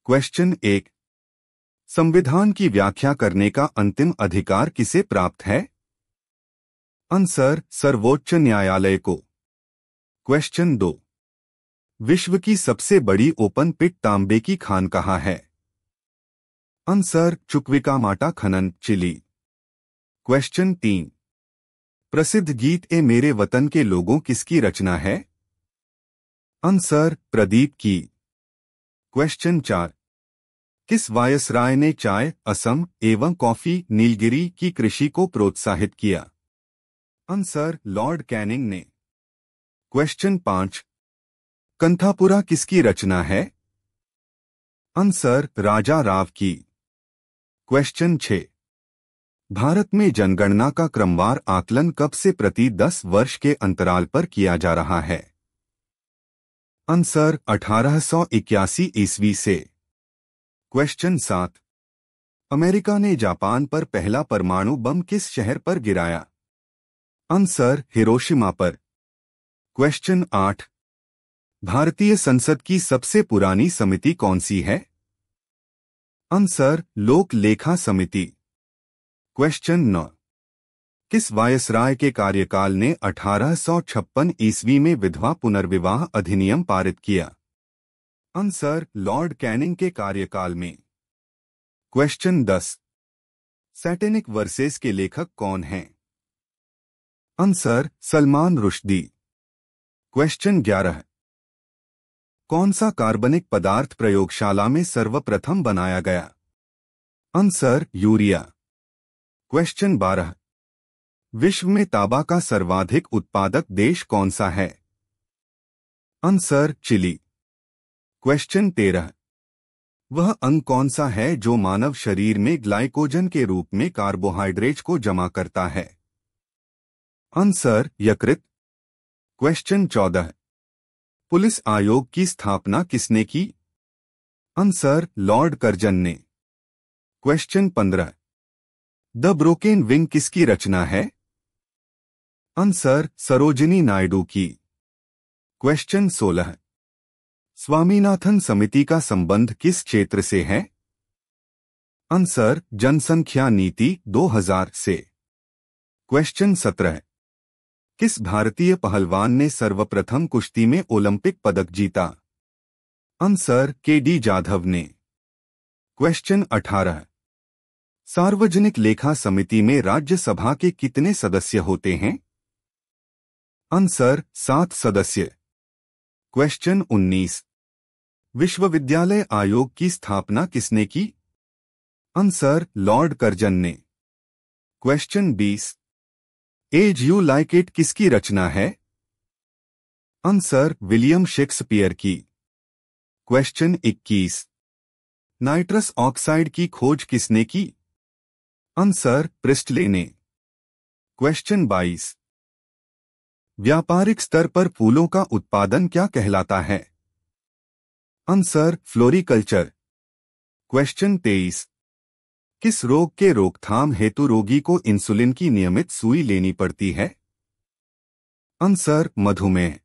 Question 1। संविधान की व्याख्या करने का अंतिम अधिकार किसे प्राप्त है? आंसर, सर्वोच्च न्यायालय को। क्वेश्चन 2। विश्व की सबसे बड़ी ओपन पिट तांबे की खान कहाँ है? आंसर, चुक्विकामाटा खनन, चिली। क्वेश्चन 3। प्रसिद्ध गीत ए मेरे वतन के लोगों किसकी रचना है? आंसर, प्रदीप की। क्वेश्चन 4। किस वायसराय ने चाय, असम एवं कॉफी, नीलगिरी की कृषि को प्रोत्साहित किया? आंसर, लॉर्ड कैनिंग ने। क्वेश्चन 5। कंथापुरा किसकी रचना है? आंसर, राजा राव की। क्वेश्चन 6। भारत में जनगणना का क्रमवार आकलन कब से प्रति 10 वर्ष के अंतराल पर किया जा रहा है? आंसर, 1881 ईस्वी से। क्वेश्चन 7। अमेरिका ने जापान पर पहला परमाणु बम किस शहर पर गिराया? आंसर, हिरोशिमा पर। क्वेश्चन 8। भारतीय संसद की सबसे पुरानी समिति कौन सी है? आंसर, लोक लेखा समिति। क्वेश्चन 9। किस वायसराय के कार्यकाल ने 1856 ईस्वी में विधवा पुनर्विवाह अधिनियम पारित किया? आंसर, लॉर्ड कैनिंग के कार्यकाल में। क्वेश्चन 10। सैटेनिक वर्सेस के लेखक कौन हैं? आंसर, सलमान रुश्दी। क्वेश्चन 11। कौन सा कार्बनिक पदार्थ प्रयोगशाला में सर्वप्रथम बनाया गया? Answer, urea. क्वेश्चन 12। विश्व में तांबा का सर्वाधिक उत्पादक देश कौन सा है? Answer, Chile. क्वेश्चन 13। वह अंग कौन सा है जो मानव शरीर में ग्लाइकोजन के रूप में कार्बोहाइड्रेट को जमा करता है? आंसर, यकृत। क्वेश्चन 14। पुलिस आयोग की स्थापना किसने की? आंसर, लॉर्ड कर्जन ने। क्वेश्चन 15। द ब्रोकेन विंग किसकी रचना है? आंसर, सरोजिनी नायडू की। क्वेश्चन 16। स्वामीनाथन समिति का संबंध किस क्षेत्र से है? आंसर, जनसंख्या नीति 2000 से। क्वेश्चन 17। किस भारतीय पहलवान ने सर्वप्रथम कुश्ती में ओलंपिक पदक जीता? Answer, KD. जाधव ने। क्वेश्चन 18। सार्वजनिक लेखा समिति में राज्यसभा के कितने सदस्य होते हैं? आंसर, 7 सदस्य। क्वेश्चन 19। विश्वविद्यालय आयोग की स्थापना किसने की? आंसर, लॉर्ड कर्जन ने। Question 20। As you like it किसकी रचना है? आंसर, विलियम शेक्सपियर की। क्वेश्चन 21। नाइट्रस ऑक्साइड की खोज किसने की? आंसर, प्रिस्टले ने। क्वेश्चन 22। व्यापारिक स्तर पर फूलों का उत्पादन क्या कहलाता है? Answer, floriculture. क्वेश्चन 23। किस रोग के रोकथाम हेतु रोगी को इंसुलिन की नियमित सुई लेनी पड़ती है? आंसर, मधुमेह।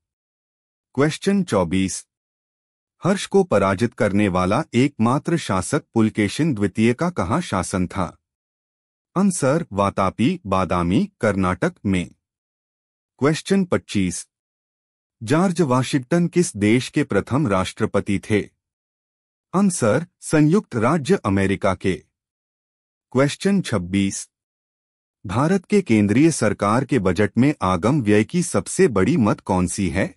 क्वेश्चन 24। हर्ष को पराजित करने वाला एकमात्र शासक पुलकेशिन द्वितीय का कहाँ शासन था? आंसर, वातापी, बादामी, कर्नाटक में। क्वेश्चन 25। जॉर्ज वाशिंगटन किस देश के प्रथम राष्ट्रपति थे? आंसर, संयुक्त राज्य अमेरिका के। क्वेश्चन 26। भारत के केंद्रीय सरकार के बजट में आगम व्यय की सबसे बड़ी मद कौन सी है?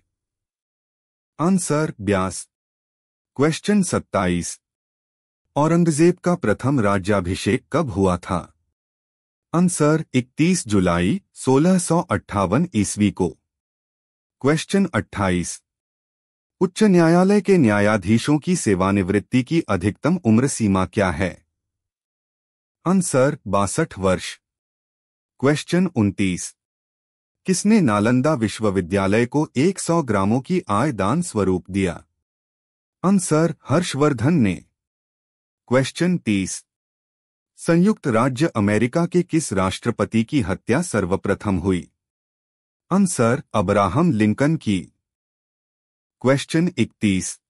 आंसर, ब्यास। क्वेश्चन 27। औरंगजेब का प्रथम राज्याभिषेक कब हुआ था? आंसर, 31 जुलाई 1658 ईस्वी को। क्वेश्चन 28। उच्च न्यायालय के न्यायाधीशों की सेवानिवृत्ति की अधिकतम उम्र सीमा क्या है? आंसर, 62 वर्ष। क्वेश्चन 29। किसने नालंदा विश्वविद्यालय को 100 ग्रामों की आय दान स्वरूप दिया? आंसर, हर्षवर्धन ने। क्वेश्चन 30। संयुक्त राज्य अमेरिका के किस राष्ट्रपति की हत्या सर्वप्रथम हुई? आंसर, अब्राहम लिंकन की। क्वेश्चन 31।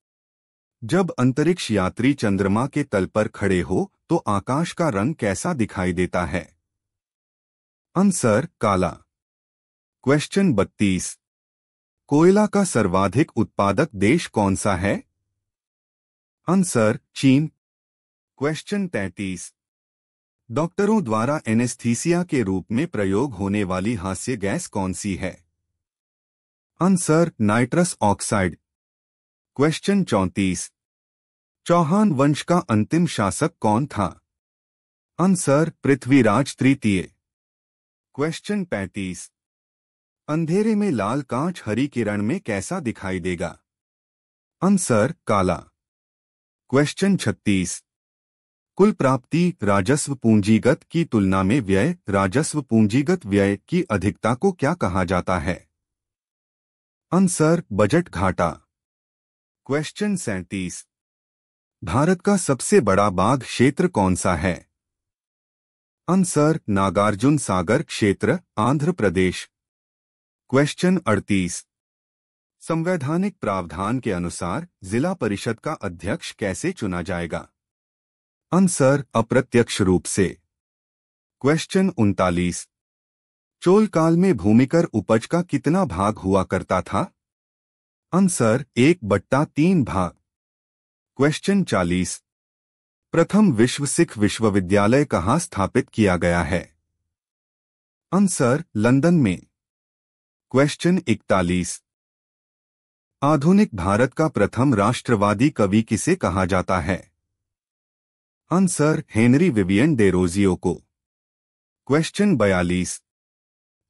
जब अंतरिक्ष यात्री चंद्रमा के तल पर खड़े हो तो आकाश का रंग कैसा दिखाई देता है? आंसर काला। क्वेश्चन 32। कोयला का सर्वाधिक उत्पादक देश कौन सा है? आंसर चीन। क्वेश्चन 33। डॉक्टरों द्वारा एनेस्थीसिया के रूप में प्रयोग होने वाली हास्य गैस कौन सी है? Answer nitrous oxide. Question 34। Chauhan वंश का अंतिम शासक कौन था? आंसर पृथ्वीराज तृतीय। क्वेश्चन 35। अंधेरे में लाल कांच हरी किरण में कैसा दिखाई देगा? आंसर काला। क्वेश्चन 36। कुल प्राप्ति राजस्व पूंजीगत की तुलना में व्यय राजस्व पूंजीगत व्यय की अधिकता को क्या कहा जाता है? आंसर बजट घाटा। क्वेश्चन 37। भारत का सबसे बड़ा बाघ क्षेत्र कौन सा है? आंसर नागार्जुन सागर क्षेत्र, आंध्र प्रदेश। क्वेश्चन 38। संवैधानिक प्रावधान के अनुसार जिला परिषद का अध्यक्ष कैसे चुना जाएगा? आंसर अप्रत्यक्ष रूप से। क्वेश्चन 39। चोल काल में भूमिकर उपज का कितना भाग हुआ करता था? आंसर 1/3 भाग। क्वेश्चन 40। प्रथम विश्व सिख विश्वविद्यालय कहाँ स्थापित किया गया है? आंसर लंदन में। क्वेश्चन 41। आधुनिक भारत का प्रथम राष्ट्रवादी कवि किसे कहा जाता है? आंसर हेनरी विवियन डेरोजियो को। क्वेश्चन 42।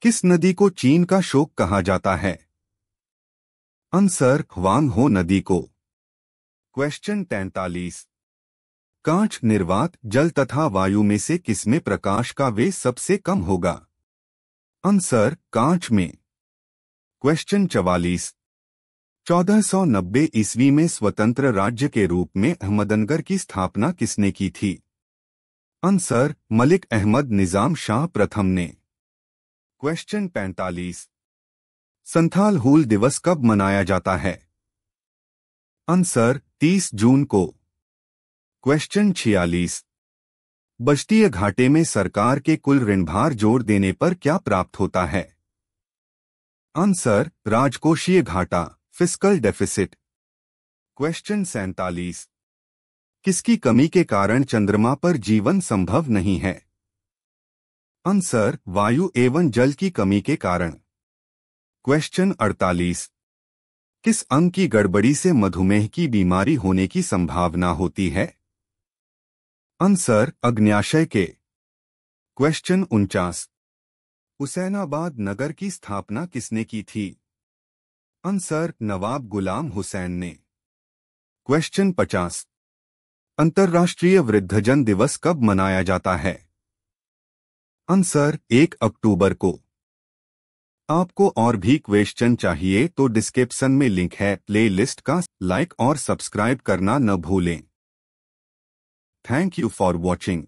किस नदी को चीन का शोक कहा जाता है? आंसर ह्वांग-हो नदी को। क्वेश्चन 43। कांच, निर्वात, जल तथा वायु में से किसमें प्रकाश का वेग सबसे कम होगा? आंसर कांच में। क्वेश्चन 44। 1490 ईस्वी में स्वतंत्र राज्य के रूप में अहमदनगर की स्थापना किसने की थी? आंसर मलिक अहमद निजाम शाह प्रथम ने। क्वेश्चन 45। संथाल हूल दिवस कब मनाया जाता है? आंसर 30 जून को। क्वेश्चन 46। बस्तीय घाटे में सरकार के कुल ऋणभार जोड़ देने पर क्या प्राप्त होता है? आंसर राजकोषीय घाटा, फिस्कल डेफिसिट। क्वेश्चन 47। किसकी कमी के कारण चंद्रमा पर जीवन संभव नहीं है? आंसर वायु एवं जल की कमी के कारण। क्वेश्चन 48। किस अंग की गड़बड़ी से मधुमेह की बीमारी होने की संभावना होती है? आंसर अग्न्याशय के। क्वेश्चन 49। हुसैनाबाद नगर की स्थापना किसने की थी? आंसर नवाब गुलाम हुसैन ने। क्वेश्चन 50। अंतर्राष्ट्रीय वृद्धजन दिवस कब मनाया जाता है? आंसर 1 अक्टूबर को। आपको और भी क्वेश्चन चाहिए तो डिस्क्रिप्शन में लिंक है प्लेलिस्ट का, लाइक और सब्सक्राइब करना न भूलें। Thank you for watching.